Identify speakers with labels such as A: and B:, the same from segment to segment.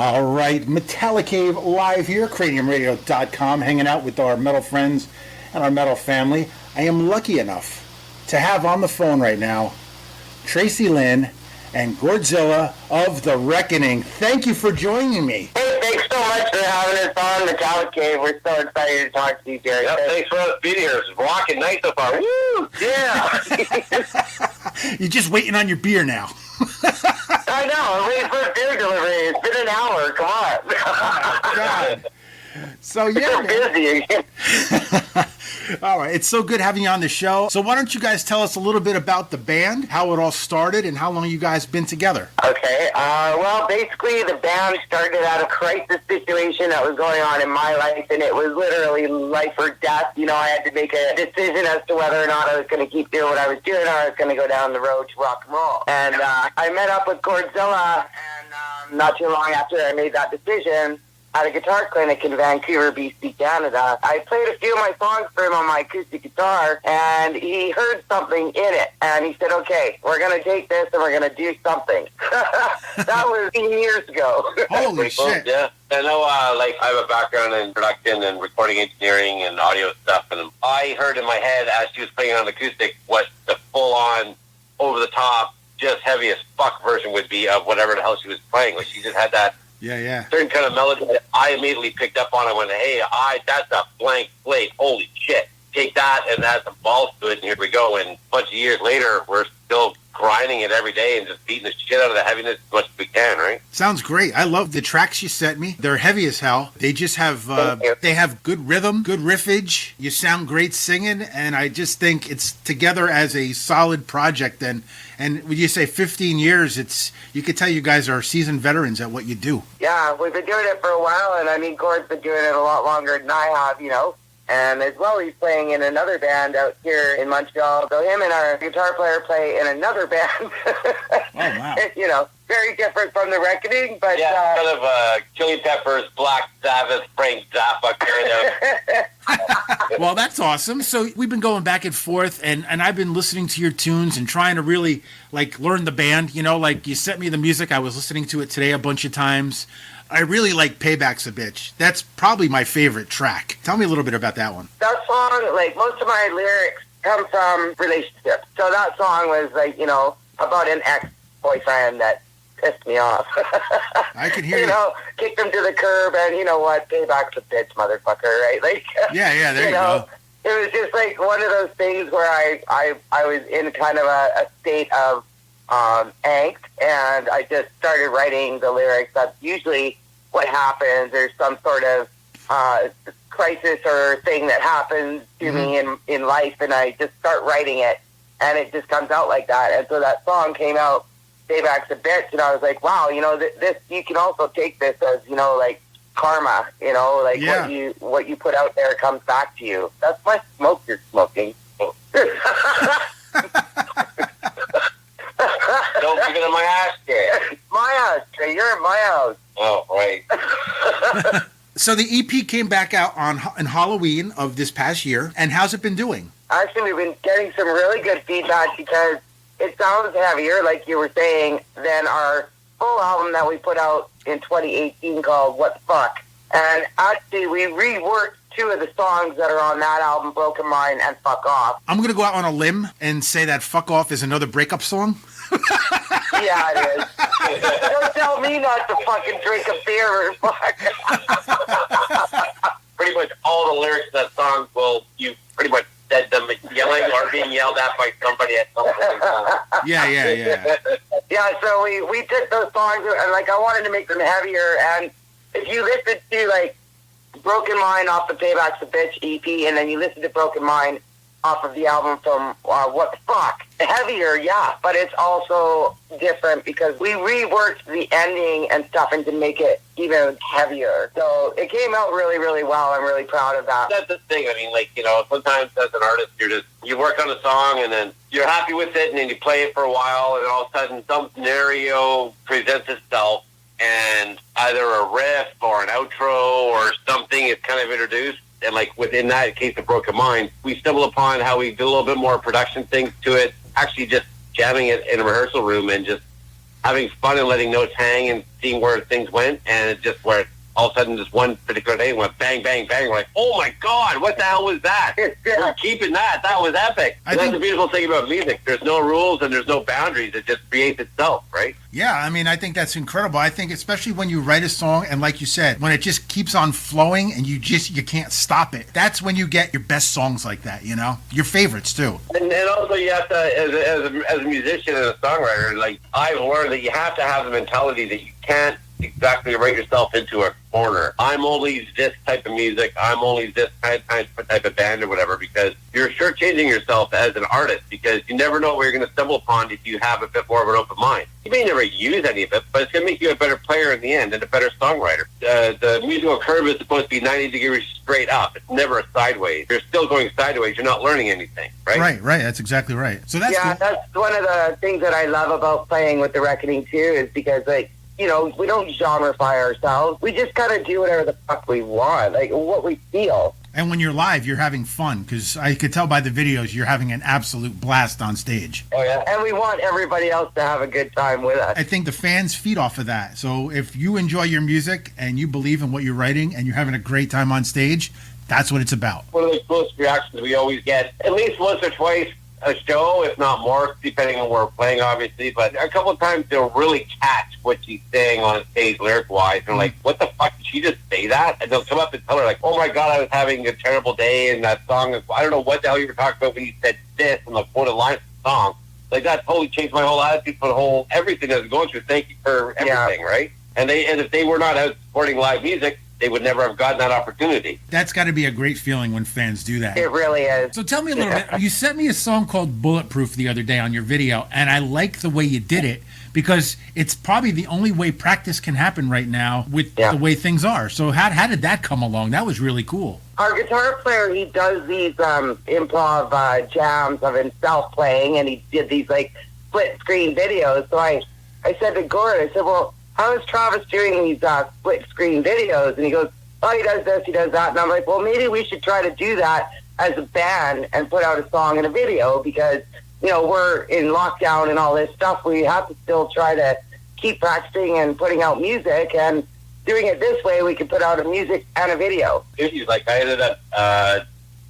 A: All right, Metallicave live here, craniumradio.com, hanging out with our metal friends and our metal family. I am lucky enough to have on the phone right now Tracy Lynn and Godzilla of the Rekkening. Thank you for joining me.
B: Hey, thanks so much for having us on Metallicave. We're so excited to talk to you, Jerry.
C: Yep, thanks for us being here. It's rocking night so far. Woo! Yeah!
A: You're just waiting on your beer now.
B: I know. I'm waiting for a beer delivery. It's been an hour. Come on.
A: Oh, God. So, yeah.
B: We're busy.
A: All right. It's so good having you on the show. So why don't you guys tell us a little bit about the band, how it all started, and how long you guys been together?
B: Okay. Well, basically, the band started out of a crisis situation that was going on in my life, and it was literally life or death. You know, I had to make a decision as to whether or not I was going to keep doing what I was doing or I was going to go down the road to rock and roll. And I met up with Godzilla, and not too long after I made that decision, at a guitar clinic in Vancouver, BC, Canada. I played a few of my songs for him on my acoustic guitar, and he heard something in it, and he said, okay, we're going to take this and we're going to do something. That was 18 years ago.
A: Holy shit.
C: Yeah. I know, I have a background in production and recording engineering and audio stuff, and I heard in my head as she was playing on acoustic what the full-on, over-the-top, just heavy as fuck version would be of whatever the hell she was playing. Like, she just had that certain kind of melody that I immediately picked up on. I went, hey, that's a blank slate. Holy shit. Take that and add some balls to it, and here we go. And a bunch of years later, we're still grinding it every day and just beating the shit out of the heaviness as much as we can, right?
A: Sounds great. I love the tracks you sent me. They're heavy as hell. They just have they have good rhythm, good riffage. You sound great singing, and I just think it's together as a solid project. And when you say 15 years, you could tell you guys are seasoned veterans at what you do.
B: Yeah, we've been doing it for a while, and I mean, Gord's been doing it a lot longer than I have, you know. And as well, he's playing in another band out here in Montreal. So him and our guitar player play in another band.
A: Oh, wow.
B: You know, very different from the Rekkening, but...
C: Yeah, kind of Chili Peppers, Black Sabbath, Frank Zappa kind of.
A: Well, that's awesome. So we've been going back and forth, and I've been listening to your tunes and trying to really, learn the band. You know, you sent me the music. I was listening to it today a bunch of times. I really like Payback's a Bitch. That's probably my favorite track. Tell me a little bit about that one.
B: That song, most of my lyrics come from relationships. So that song was, about an ex-boyfriend that pissed me off.
A: I can hear you.
B: Kicked him to the curb, and you know what? Payback's a bitch, motherfucker, right?
A: Yeah, there you go.
B: It was just one of those things where I was in kind of a state of angst, and I just started writing the lyrics. That's usually what happens. There's some sort of crisis or thing that happens to me in life, and I just start writing it, and it just comes out like that. And so that song came out, Payback's a Bitch, and I was like, wow, this, you can also take this as, karma, what you put out there comes back to you. That's my smoke you're smoking.
C: Don't give it in my ashtray.
B: My ashtray. You're in my house.
C: Oh, right.
A: So the EP came back out on Halloween of this past year, and how's it been doing?
B: Actually, we've been getting some really good feedback because it sounds heavier, like you were saying, than our full album that we put out in 2018 called What the Fuck. And actually, we reworked two of the songs that are on that album, Broken Mind and Fuck Off.
A: I'm going to go out on a limb and say that Fuck Off is another breakup song.
B: Yeah, it is. Don't tell me not to fucking drink a beer or fuck.
C: Pretty much all the lyrics of that song, you pretty much said them yelling or being yelled at by somebody at some point.
A: Yeah.
B: Yeah, so we took those songs, and I wanted to make them heavier, and if you listen to Broken Mind off the Payback's a Bitch EP, and then you listen to Broken Mind off of the album from What the Fuck. Heavier, yeah, but it's also different because we reworked the ending and stuff and to make it even heavier. So it came out really, really well. I'm really proud of that.
C: That's the thing. I mean, sometimes as an artist, you work on a song and then you're happy with it and then you play it for a while and all of a sudden some scenario presents itself and either a riff or an outro or something is kind of introduced. And within that, in case of Broken Mind, we stumble upon how we do a little bit more production things to it, actually just jamming it in a rehearsal room and just having fun and letting notes hang and seeing where things went, and it just where all of a sudden, just one particular day went bang, bang, bang. We're like, oh my God, what the hell was that? We're keeping that. That was epic. That's the beautiful thing about music. There's no rules and there's no boundaries. It just creates itself, right?
A: Yeah, I mean, I think that's incredible. I think especially when you write a song and like you said, when it just keeps on flowing and you can't stop it. That's when you get your best songs like that, you know? Your favorites too.
C: And also you have to, as a musician and a songwriter, like I've learned that you have to have the mentality that you can't exactly write yourself into a corner. I'm only this type of music. I'm only this type of band or whatever, because you're shortchanging yourself as an artist, because you never know where you're going to stumble upon if you have a bit more of an open mind. You may never use any of it, but it's going to make you a better player in the end and a better songwriter. The musical curve is supposed to be 90 degrees straight up. It's never a sideways. You're still going sideways. You're not learning anything, right?
A: Right. That's exactly right. So that's cool.
B: That's one of the things that I love about playing with the Rekkening too, is because like, you know, we don't genreify ourselves. We just kind of do whatever the fuck we want, like what we feel.
A: And when you're live, you're having fun, because I could tell by the videos you're having an absolute blast on stage.
B: Oh, yeah. And we want everybody else to have a good time with us.
A: I think the fans feed off of that. So if you enjoy your music and you believe in what you're writing and you're having a great time on stage, that's what it's about.
C: One of the closest reactions we always get, at least once or twice a show, if not more, depending on where we're playing, obviously. But a couple of times they'll really catch what she's saying on stage lyric-wise. And like, what the fuck, did she just say that? And they'll come up and tell her, like, oh my God, I was having a terrible day, and that song, I don't know what the hell you were talking about when you said this, and the quoted line of the song. Like, that totally changed my whole attitude for the whole, everything I was going through. Thank you for everything, right? And if they were not out supporting live music, they would never have gotten that opportunity.
A: That's got to be a great feeling when fans do that.
B: It really is.
A: So tell me a little bit. You sent me a song called Bulletproof the other day on your video, and I like the way you did it, because it's probably the only way practice can happen right now with the way things are. So how did that come along? That was really cool.
B: Our guitar player, he does these improv jams of himself playing, and he did these like split screen videos. So I said to Gord, I said, well, how is Travis doing these split screen videos? And he goes, oh, he does this, he does that. And I'm like, well, maybe we should try to do that as a band and put out a song and a video, because, you know, we're in lockdown and all this stuff. We have to still try to keep practicing and putting out music, and doing it this way, we can put out a music and a video.
C: Like, I ended up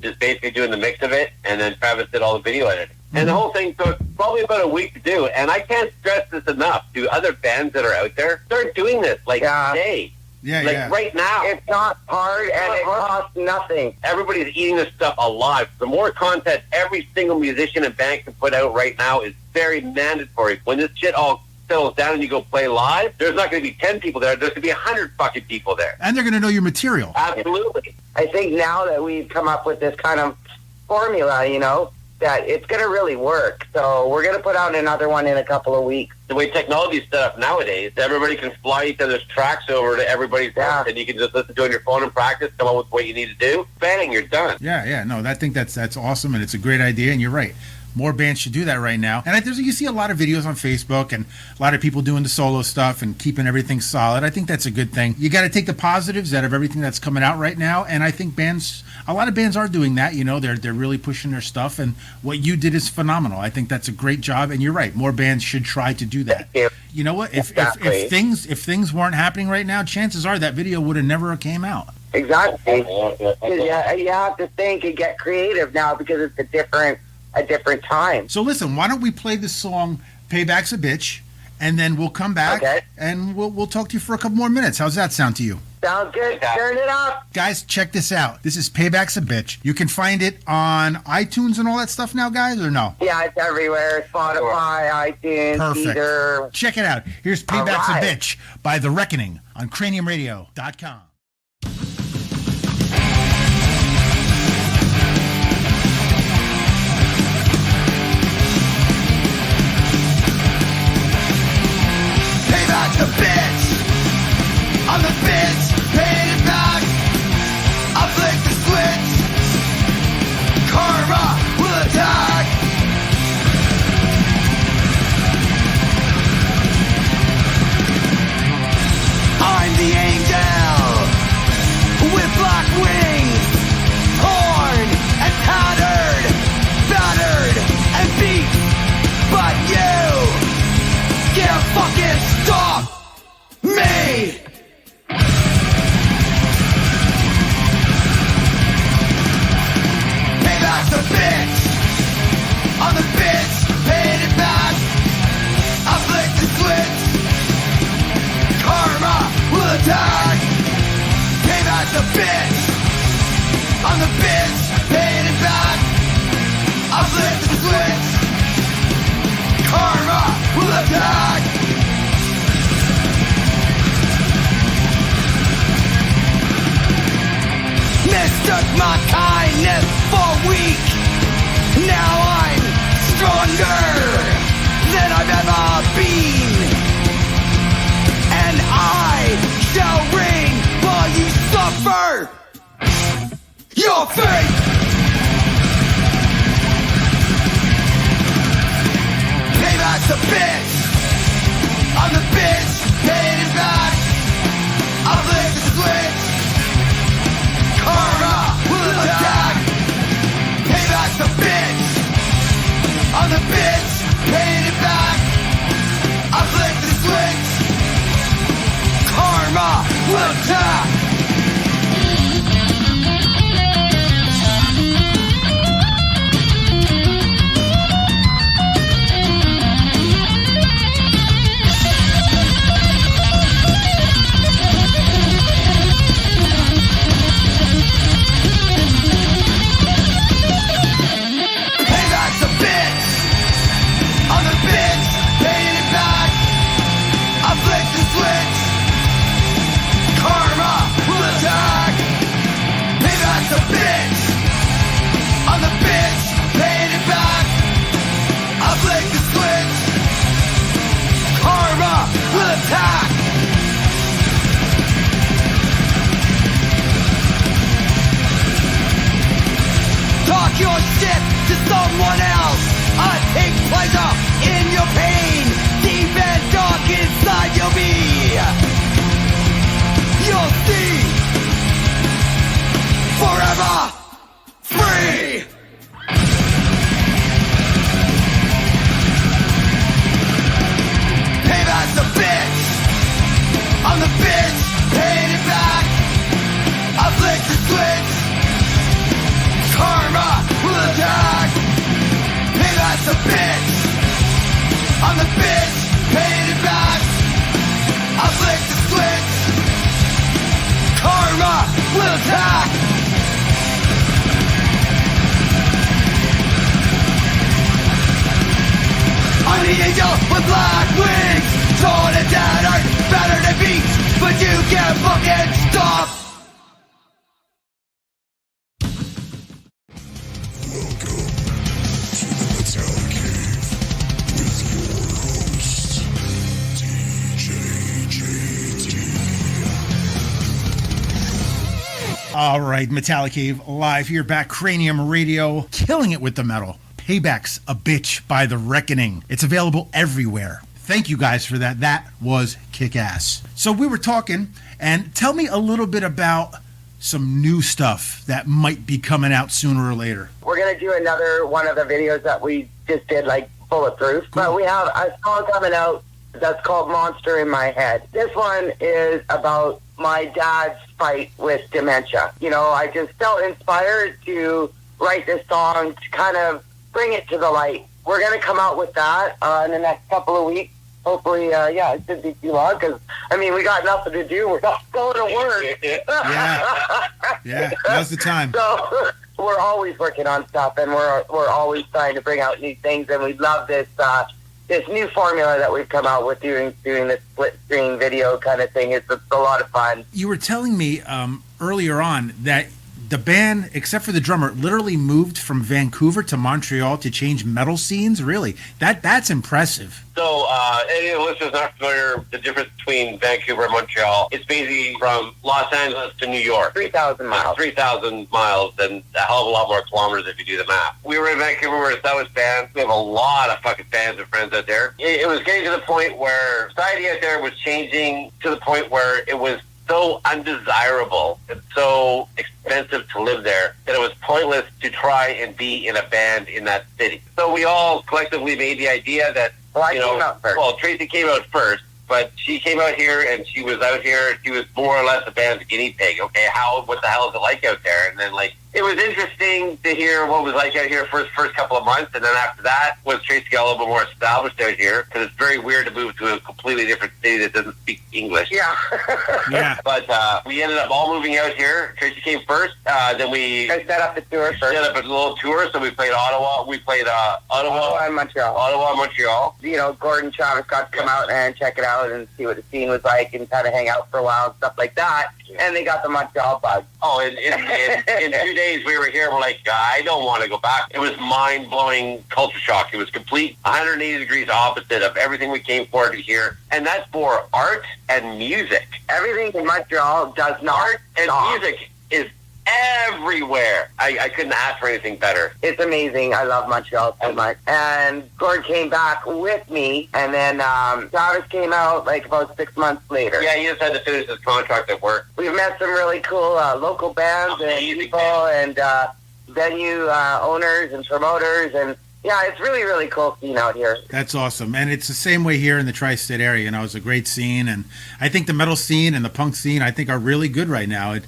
C: just basically doing the mix of it, and then Travis did all the video editing. And the whole thing took probably about a week to do. And I can't stress this enough to other bands that are out there. Start doing this, like, today. Right now.
B: It's not hard, and it costs nothing.
C: Everybody's eating this stuff alive. The more content every single musician and band can put out right now is very mandatory. When this shit all settles down and you go play live, there's not going to be 10 people there. There's going to be 100 fucking people there.
A: And they're going to know your material.
C: Absolutely.
B: I think now that we've come up with this kind of formula, you know, that it's going to really work. So we're going to put out another one in a couple of weeks.
C: The way technology is set up nowadays, everybody can fly each other's tracks over to everybody's house, and you can just listen to it on your phone and practice, come up with what you need to do. Bang, you're done.
A: No, I think that's awesome, and it's a great idea, and you're right. More bands should do that right now. And you see a lot of videos on Facebook and a lot of people doing the solo stuff and keeping everything solid. I think that's a good thing. You got to take the positives out of everything that's coming out right now. And I think a lot of bands are doing that. You know, they're really pushing their stuff. And what you did is phenomenal. I think that's a great job. And you're right. More bands should try to do that. You know what? If things weren't happening right now, chances are that video would have never came out.
B: Exactly. You have to think and get creative now, because it's a different time.
A: So listen, why don't we play this song Payback's a Bitch, and then we'll come back and we'll talk to you for a couple more minutes. How's that sound to you?
B: Sounds good. Turn it up.
A: Guys, check this out. This is Payback's a Bitch. You can find it on iTunes and all that stuff now, guys, or no?
B: Yeah, it's everywhere. Spotify, iTunes,
A: Perfect.
B: Either.
A: Check it out. Here's Payback's a Bitch by The Rekkening on craniumradio.com.
D: Payback's a bitch. I'm the bitch, paying it back. I flick the switch. Karma will attack. I'm the angel with black wings, torn and tattered, battered and beat. But you can't fucking Payback's a bitch. I'm the bitch, paying it back. I'll flip the switch. Karma will attack. Mistook my kindness for weak. Now I'm stronger than I've ever been. And I shall reign while you suffer your fate. Payback's a bitch. I'm the bitch, paying it back. I'll flip the switch. Karma will attack. Payback's a bitch. I'm the bitch, paying it back. I'll flip the switch. Karma will attack. Talk your shit to someone else. I take pleasure in your pain. Deep and dark inside you'll be. You'll see. Forever free. Payback's a bitch. I'm the bitch, paying it back. I flick the switch. Karma will attack. Payback's a bitch. I'm the bitch, paying it back. I flick the switch. Karma will attack. I'm the angel with black wings. Torn and tattered, battered and beat. But you can't fucking stop.
A: All right, Metallicave live here, back Cranium Radio, killing it with the metal. Payback's a bitch by the Rekkening. It's available everywhere. Thank you guys for that. That was kick-ass. So we were talking, and tell me a little bit about some new stuff that might be coming out sooner or later.
B: We're going to do another one of the videos that we just did, like Bulletproof. Cool. But we have a song coming out that's called Monster in My Head. This one is about my dad's fight with dementia. You know, I just felt inspired to write this song to kind of bring it to the light. We're going to come out with that in the next couple of weeks. Hopefully, it shouldn't be too long because, I mean, we got nothing to do. We're not going to work.
A: Yeah, now's the time.
B: So we're always working on stuff, and we're always trying to bring out new things, and we love this this new formula that we've come out with doing this split screen video kind of thing. It's a lot of fun.
A: You were telling me earlier on that the band, except for the drummer, literally moved from Vancouver to Montreal to change metal scenes. Really, that's impressive.
C: So, any of the listeners not familiar, the difference between Vancouver and Montreal, it's basically from Los Angeles to New York.
B: 3,000 miles.
C: 3,000 miles, and a hell of a lot more kilometers if you do the math. We were in Vancouver, we're a South band. We have a lot of fucking fans and friends out there. It was getting to the point where society out there was changing to the point where it was so undesirable and so expensive to live there that it was pointless to try and be in a band in that city. So we all collectively made the idea that, Tracy came out first, but she came out here and she was out here. She was more or less a band's guinea pig. Okay, what the hell is it like out there? And then, It was interesting to hear what it was like out here for the first couple of months, and then after that, once Tracy got a little bit more established out here, because it's very weird to move to a completely different city that doesn't speak English.
B: Yeah.
A: Yeah.
C: But we ended up all moving out here. Tracy came first. Then we
B: I set up the tour first.
C: set up a little tour. So we played Ottawa. We played
B: Ottawa and Montreal.
C: Ottawa, Montreal.
B: You know, Gordon Travis got to come out and check it out and see what the scene was like and kind of hang out for a while and stuff like that. And they got the Montreal bug.
C: Oh, in 2 days we were here. We're like, I don't want to go back. It was mind-blowing culture shock. It was complete 180 degrees opposite of everything we came for to here. And that's for art and music.
B: Everything in Montreal does not
C: Art and
B: stop.
C: music is everywhere. I couldn't ask for anything better.
B: It's amazing. I love Montreal so much. And Gord came back with me, and then Travis came out like about 6 months later.
C: Yeah, he just had to finish his contract at work.
B: We've met some really cool local bands and
C: Amazing
B: people
C: bands.
B: and venue owners and promoters. And yeah, it's really, really cool scene out here.
A: That's awesome. And it's the same way here in the tri-state area. You know, it's a great scene. And I think the metal scene and the punk scene, I think, are really good right now.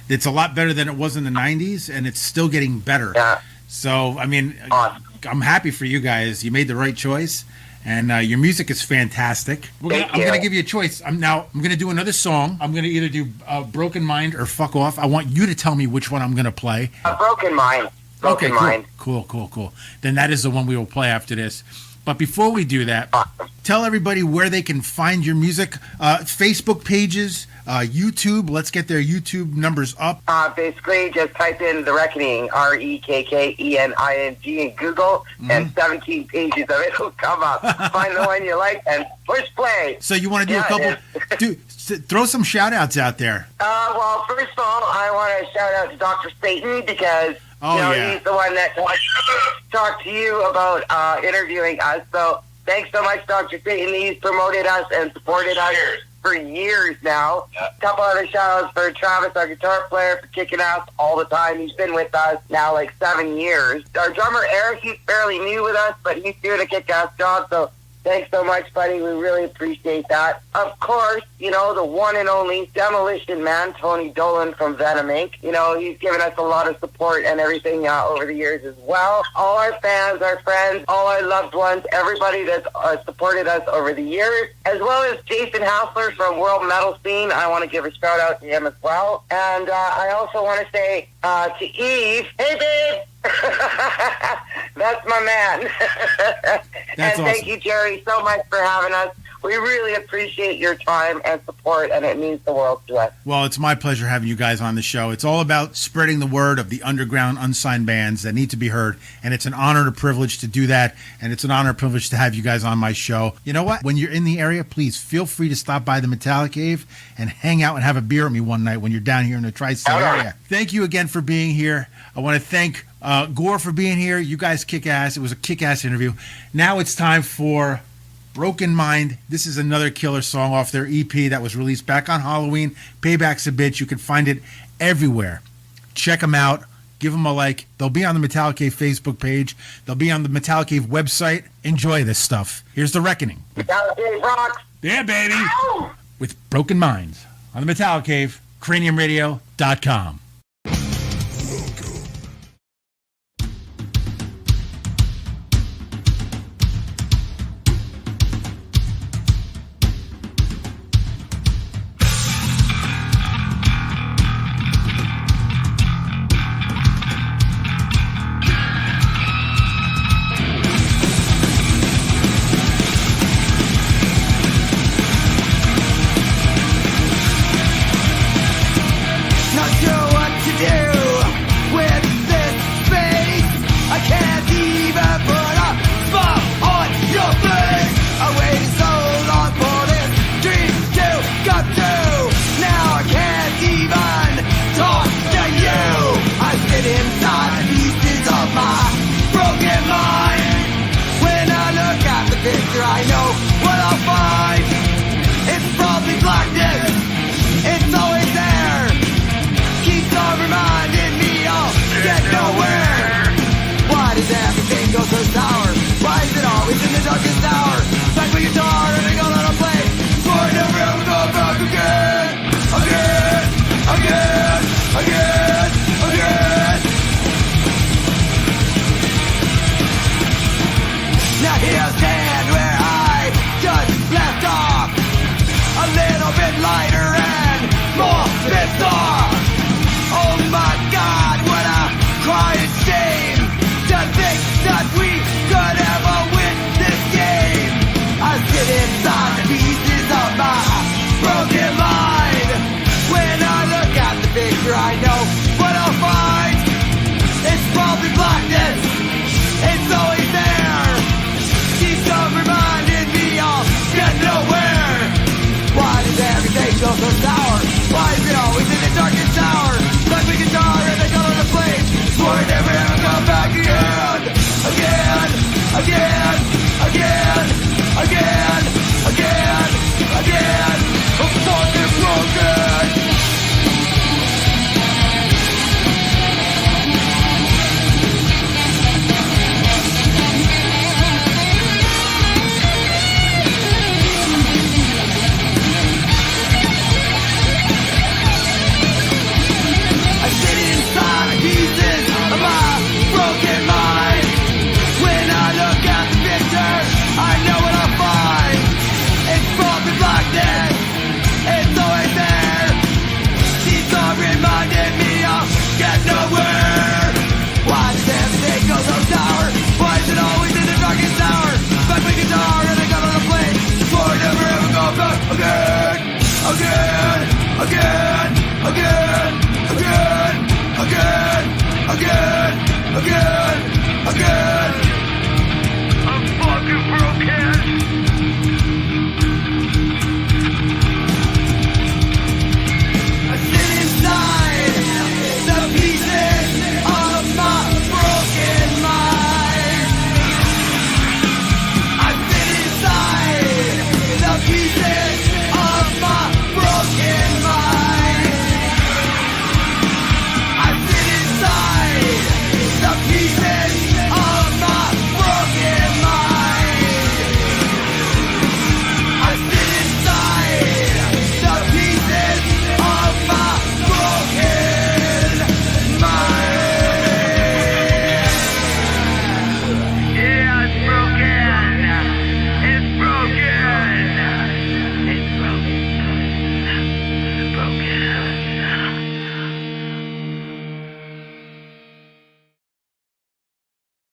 A: It's a lot better than it was in the 90s, and it's still getting better.
B: Yeah.
A: So, I mean,
B: Awesome.
A: I'm happy for you guys. You made the right choice, and your music is fantastic. I'm
B: Thank
A: going to
B: you.
A: give you a choice. I'm going to do another song. I'm going to either do Broken Mind or Fuck Off. I want you to tell me which one I'm going to play.
B: A Broken Mind. Broken Mind.
A: Cool. Then that is the one we will play after this. But before we do that,
B: Awesome.
A: tell everybody where they can find your music. Facebook pages, YouTube. Let's get their YouTube numbers up.
B: Basically, just type in The Rekkening, Rekkening in Google, and 17 pages of it will come up. Find the one you like and push play.
A: So you want to do a couple? Throw some shout outs out there.
B: Well, first of all, I want to shout out to Dr. Satan because he's the one that talked to you about interviewing us. So thanks so much, Dr. Satan. He's promoted us and supported us for years now. A couple other shout outs for Travis, our guitar player, for kicking ass all the time. He's been with us now like 7 years. Our drummer, Eric, he's fairly new with us, but he's doing a kick-ass job. So thanks so much, buddy. We really appreciate that. Of course, the one and only Demolition Man, Tony Dolan from Venom Inc. He's given us a lot of support and everything over the years as well. All our fans, our friends, all our loved ones, everybody that's supported us over the years, as well as Jason Hassler from World Metal Scene. I want to give a shout out to him as well. And I also want to say to Eve, hey, babe. That's my man.
A: That's
B: and thank you, Jerry, so much for having us. We really appreciate your time and support, and it means the world to us.
A: Well, it's my pleasure having you guys on the show. It's all about spreading the word of the underground, unsigned bands that need to be heard, and it's an honor and a privilege to do that, and it's an honor and privilege to have you guys on my show. You know what? When you're in the area, please feel free to stop by the Metallicave and hang out and have a beer with me one night when you're down here in the tri-state area. Thank you again for being here. I want to thank Gore for being here. You guys kick ass. It was a kick-ass interview. Now it's time for Broken Mind. This is another killer song off their EP that was released back on Halloween. Payback's a Bitch. You can find it everywhere. Check them out. Give them a like. They'll be on the Metallicave Facebook page. They'll be on the Metallicave website. Enjoy this stuff. Here's The Rekkening.
B: Metallicave rocks.
A: Yeah, baby.
B: Ow!
A: With Broken Minds on the Metallicave, craniumradio.com.
D: Not sure what to do with this space. I can't even put a smile on your face. I waited so long for this dream to come true. Now I can't even talk to you. I sit inside the pieces of my broken mind. When I look at the picture, I know what I'll find. It's probably blackness. It's always there. Keeps on reminding me I'll get nowhere. Why does everything go so sour? Why is it always in the darkest hour? Like my guitar and I got on a play. So I never ever go back again. Again, again, again, again. the tower.